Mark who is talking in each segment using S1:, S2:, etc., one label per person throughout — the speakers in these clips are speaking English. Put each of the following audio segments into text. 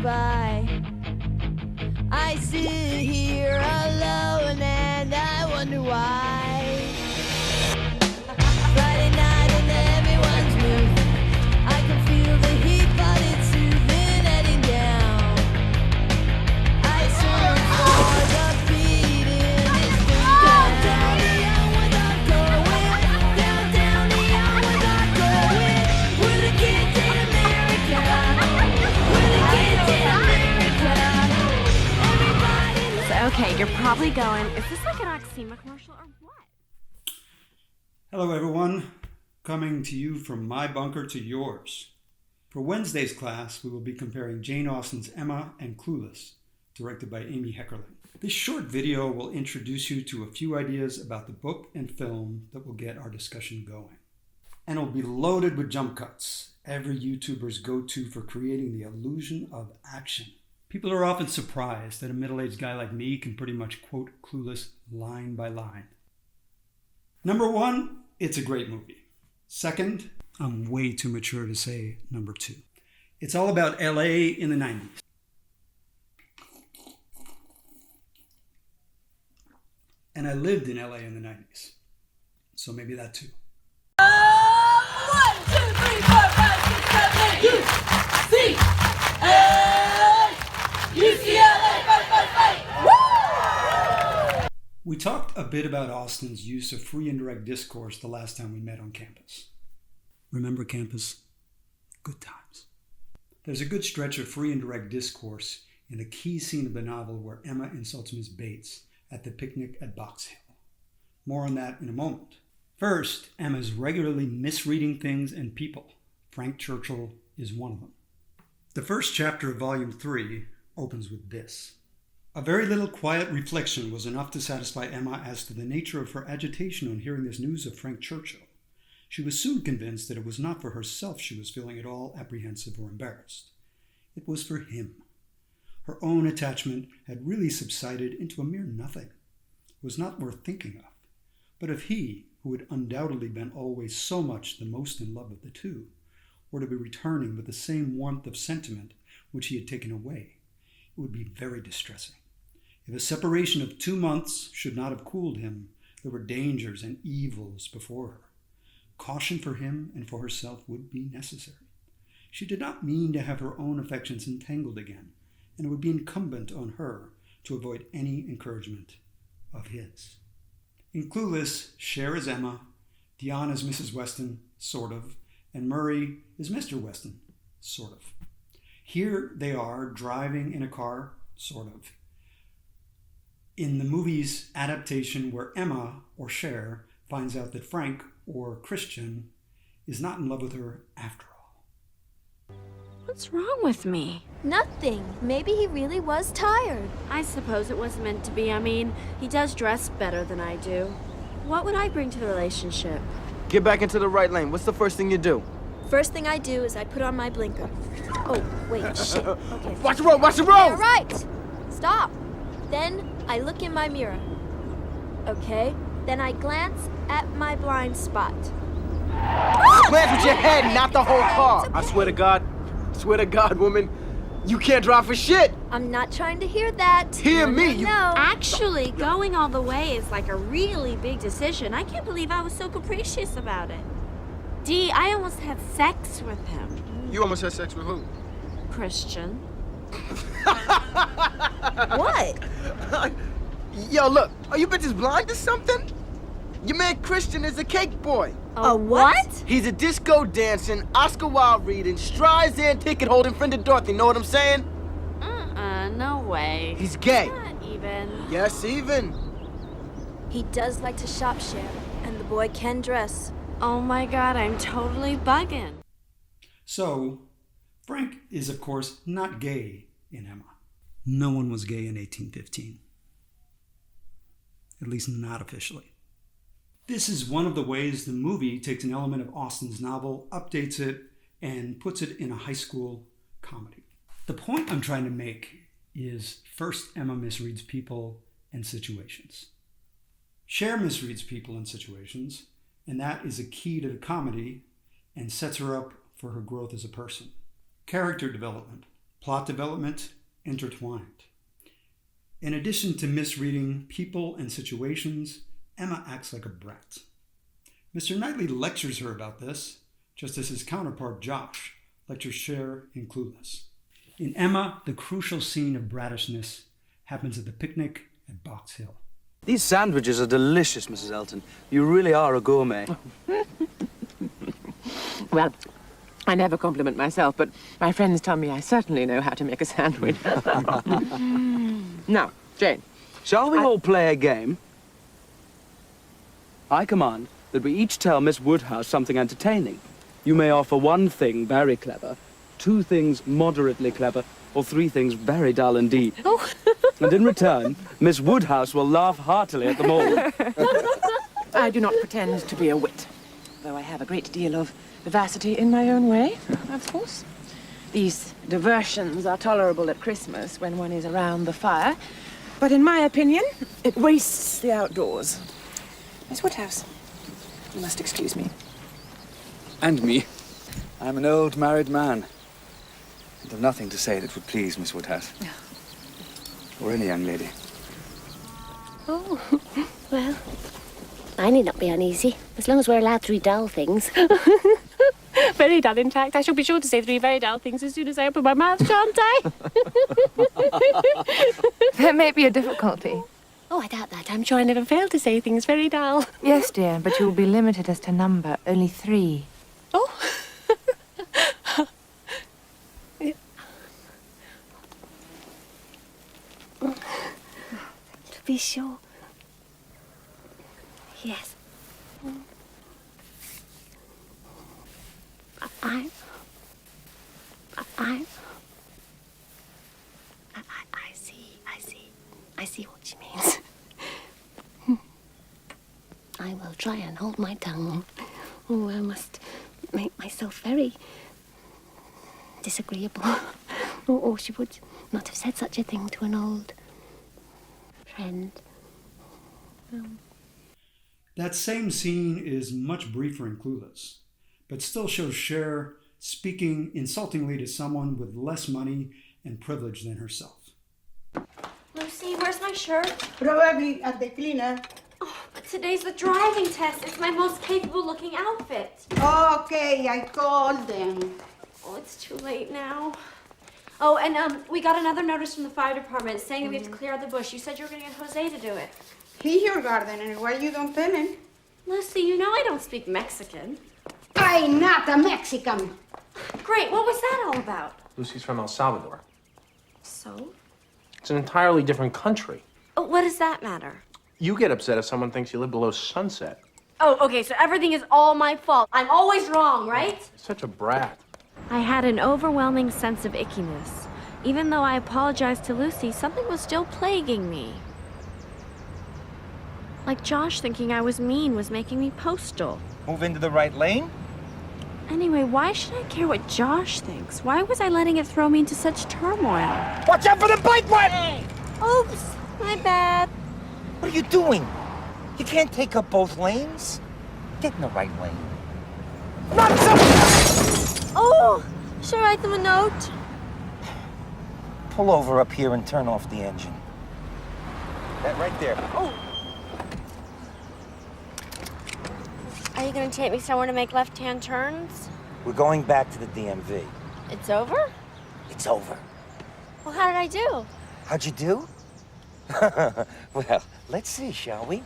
S1: by. I sit here alone and I wonder why. Friday night and everyone's moving. I can feel the heat, but it's soothing, heading down. I swim for the beat in this thing. Down the young without going. Down the young without going. We're the kids in America. We're the kids in America. Everybody.
S2: So, okay, you're probably going, is this like an Oxema commercial or what?
S3: Hello everyone, coming to you from my bunker to yours. For Wednesday's class, we will be comparing Jane Austen's Emma and Clueless, directed by Amy Heckerling. This short video will introduce you to a few ideas about the book and film that will get our discussion going. And it'll be loaded with jump cuts, every YouTuber's go-to for creating the illusion of action. People are often surprised that a middle-aged guy like me can pretty much quote Clueless line by line. Number one, it's a great movie. Second, I'm way too mature to say number two. It's all about LA in the 90s. And I lived in LA in the 90s. So maybe that too.
S1: 1, 2, 3, 4, 5, 6, 7, 8. UCLA, fight! Woo!
S3: We talked a bit about Austen's use of free and direct discourse the last time we met on campus. Remember campus? Good times. There's a good stretch of free and direct discourse in the key scene of the novel where Emma insults Miss Bates at the picnic at Box Hill. More on that in a moment. First, Emma's regularly misreading things and people. Frank Churchill is one of them. The first chapter of Volume 3 opens with this. A very little quiet reflection was enough to satisfy Emma as to the nature of her agitation on hearing this news of Frank Churchill. She was soon convinced that it was not for herself she was feeling at all apprehensive or embarrassed. It was for him. Her own attachment had really subsided into a mere nothing. It was not worth thinking of. But if he, who had undoubtedly been always so much the most in love of the two, were to be returning with the same warmth of sentiment which he had taken away, it would be very distressing. If a separation of 2 months should not have cooled him, there were dangers and evils before her. Caution for him and for herself would be necessary. She did not mean to have her own affections entangled again, and it would be incumbent on her to avoid any encouragement of his. In Clueless, Cher is Emma, Dion is Mrs. Weston, sort of, and Murray is Mr. Weston, sort of. Here they are driving in a car, sort of. In the movie's adaptation where Emma, or Cher, finds out that Frank, or Christian, is not in love with her after all.
S2: What's wrong with me?
S1: Nothing. Maybe he really was tired.
S2: I suppose it was meant to be. I mean, he does dress better than I do. What would I bring to the relationship?
S4: Get back into the right lane. What's the first thing you do?
S1: First thing I do is I put on my blinker. Oh, wait, shit. Okay.
S4: Watch the road, watch the road!
S1: All right. Stop. Then I look in my mirror. Okay. Then I glance at my blind spot.
S4: Glance with your head, not the whole car. I swear to God, woman, you can't drive for shit.
S1: I'm not trying to hear that.
S4: Hear me, you...
S1: No.
S2: Actually, going all the way is like a really big decision. I can't believe I was so capricious about it. Dee, I almost had sex with him.
S4: You almost had sex with who?
S2: Christian.
S1: What?
S4: Yo, look, are you bitches blind or something? Your man Christian is a cake boy.
S1: A what?
S4: He's a disco dancing, Oscar Wilde reading, Streisand ticket holding friend of Dorothy, know what I'm saying?
S2: No way.
S4: He's gay.
S2: Not even.
S4: Yes, even.
S1: He does like to shop share, and the boy can dress.
S2: Oh my God, I'm totally bugging.
S3: So, Frank is of course not gay in Emma. No one was gay in 1815. At least not officially. This is one of the ways the movie takes an element of Austen's novel, updates it, and puts it in a high school comedy. The point I'm trying to make is first Emma misreads people and situations. Cher misreads people and situations, and that is a key to the comedy and sets her up for her growth as a person. Character development, plot development intertwined. In addition to misreading people and situations, Emma acts like a brat. Mr. Knightley lectures her about this, just as his counterpart Josh lectures Cher in Clueless. In Emma, the crucial scene of brattishness happens at the picnic at Box Hill.
S5: These sandwiches are delicious, Mrs. Elton. You really are a gourmet.
S6: Well, I never compliment myself, but my friends tell me I certainly know how to make a sandwich. Now, Jane.
S5: Shall we all play a game? I command that we each tell Miss Woodhouse something entertaining. You may offer one thing very clever, two things moderately clever, or three things very dull indeed.
S6: Oh.
S5: And in return, Miss Woodhouse will laugh heartily at them all.
S6: I do not pretend to be a wit, though I have a great deal of vivacity in my own way, of course. These diversions are tolerable at Christmas when one is around the fire, but in my opinion, it wastes the outdoors. Miss Woodhouse, you must excuse me.
S5: And me. I'm an old married man. And have nothing to say that would please Miss Woodhouse. Or any young lady.
S7: Oh, well, I need not be uneasy, as long as we're allowed to read dull things.
S6: Very dull, in fact. I shall be sure to say three very dull things as soon as I open my mouth, shan't I?
S8: There may be a difficulty.
S7: Oh, I doubt that. I'm sure I never fail to say things very dull.
S8: Yes, dear, but you will be limited as to number. Only 3.
S7: Oh. To be sure. Yes. I see what she means. I will try and hold my tongue. Oh, I must make myself very disagreeable. Or she would not have said such a thing to an old friend.
S3: That same scene is much briefer in Clueless, but still shows Cher speaking insultingly to someone with less money and privilege than herself.
S2: Lucy, where's my shirt?
S9: Probably at the cleaner.
S2: Oh, but today's the driving test. It's my most capable looking outfit.
S9: Okay, I called them.
S2: Oh, it's too late now. Oh, and we got another notice from the fire department saying that we have to clear out the bush. You said you were going to get Jose to do it.
S9: He's your gardener. Why you don't tell him?
S2: Lucy, you know I don't speak Mexican.
S9: I'm not a Mexican.
S2: Great, what was that all about?
S10: Lucy's from El Salvador.
S2: So?
S10: It's an entirely different country.
S2: Oh, what does that matter?
S10: You get upset if someone thinks you live below sunset.
S2: Oh, okay, so everything is all my fault. I'm always wrong, right?
S10: You're such a brat.
S2: I had an overwhelming sense of ickiness. Even though I apologized to Lucy, something was still plaguing me. Like Josh thinking I was mean was making me postal.
S11: Move into the right lane?
S2: Anyway, why should I care what Josh thinks? Why was I letting it throw me into such turmoil?
S11: Watch out for the bike one!
S2: Oops, my bad.
S11: What are you doing? You can't take up both lanes. Get in the right lane. Not so...
S2: Oh, should I write them a note?
S11: Pull over up here and turn off the engine. That right there.
S2: Oh. Are you going to take me somewhere to make left-hand turns?
S11: We're going back to the DMV.
S2: It's over?
S11: It's over.
S2: Well, how did I do?
S11: How'd you do? Well, let's see, shall we?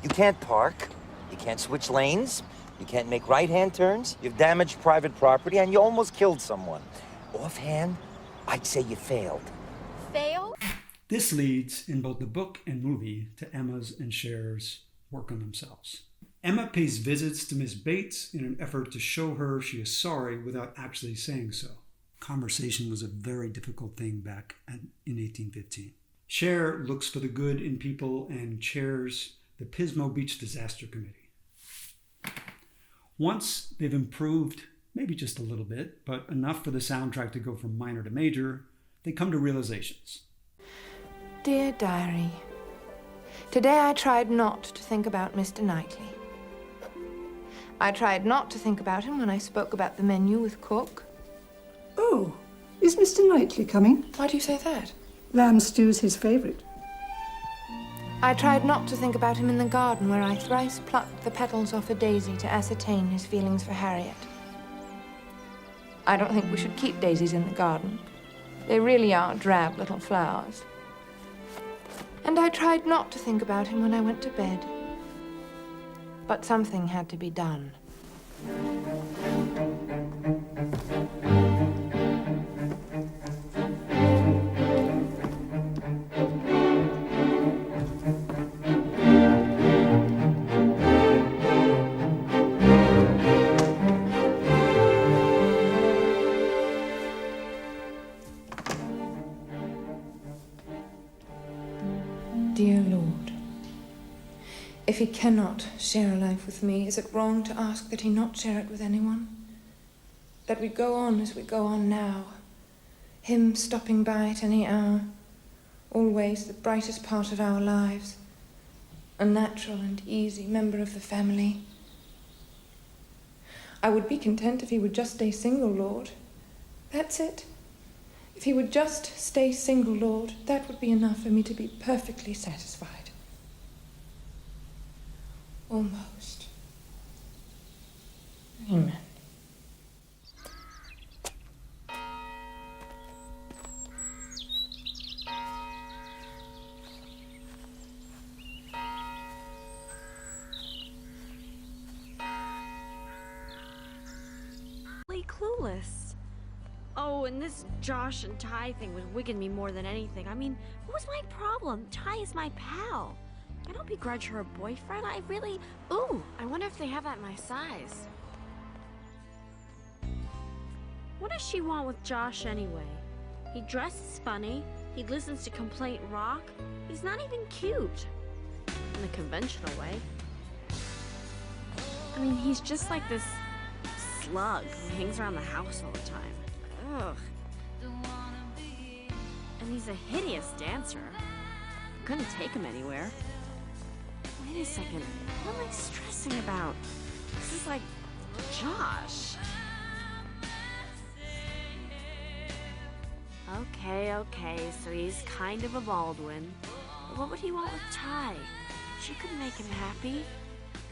S11: You can't park. You can't switch lanes. You can't make right-hand turns. You've damaged private property, and you almost killed someone. Offhand, I'd say you failed.
S2: Fail?
S3: This leads, in both the book and movie, to Emma's and Cher's work on themselves. Emma pays visits to Miss Bates in an effort to show her she is sorry without actually saying so. Conversation was a very difficult thing back in 1815. Cher looks for the good in people and chairs the Pismo Beach Disaster Committee. Once they've improved, maybe just a little bit, but enough for the soundtrack to go from minor to major, they come to realizations.
S8: Dear Diary, today I tried not to think about Mr. Knightley. I tried not to think about him when I spoke about the menu with Cook.
S9: Oh,
S12: Is Mr. Knightley coming?
S8: Why do you say that?
S12: Lamb stew's his favourite.
S8: I tried not to think about him in the garden where I thrice plucked the petals off a daisy to ascertain his feelings for Harriet. I don't think we should keep daisies in the garden. They really are drab little flowers. And I tried not to think about him when I went to bed. But something had to be done. Dear Lord, if he cannot share a life with me, is it wrong to ask that he not share it with anyone? That we go on as we go on now, him stopping by at any hour, always the brightest part of our lives, a natural and easy member of the family. I would be content if he would just stay single, Lord. That's it. If he would just stay single, Lord, that would be enough for me to be perfectly satisfied. Almost. Amen.
S2: Clueless. Oh, and this Josh and Ty thing was wigging me more than anything. I mean, what was my problem? Ty is my pal. I don't begrudge her a boyfriend. I really... Ooh, I wonder if they have that my size. What does she want with Josh anyway? He dresses funny. He listens to Complaint Rock. He's not even cute. In the conventional way. I mean, he's just like this slug who hangs around the house all the time. Ugh. And he's a hideous dancer. Couldn't take him anywhere. Wait a second. What am I stressing about? This is like Josh. Okay, so he's kind of a Baldwin. But what would he want with Ty? She could make him happy.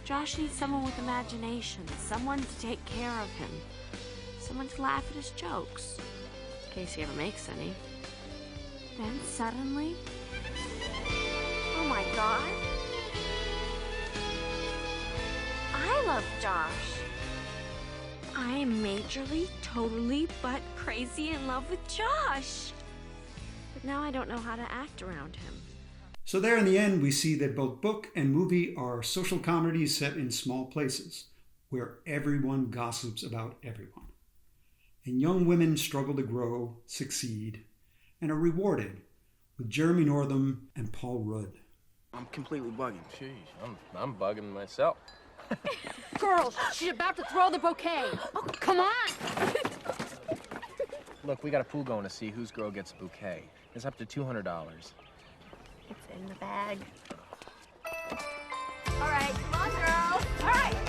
S2: Josh needs someone with imagination, someone to take care of him, someone to laugh at his jokes, in case he ever makes any. Then suddenly... Oh my God! I love Josh. I am majorly, totally, but crazy in love with Josh. But now I don't know how to act around him.
S3: So there in the end, we see that both book and movie are social comedies set in small places, where everyone gossips about everyone. And young women struggle to grow, succeed, and are rewarded with Jeremy Northam and Paul Rudd.
S4: I'm completely bugging.
S10: Jeez, I'm bugging myself.
S13: Girls, she's about to throw the bouquet. Oh, come on.
S10: Look, we got a pool going to see whose girl gets a bouquet. It's up to $200.
S13: It's in the bag. All right, come on, girls. All right.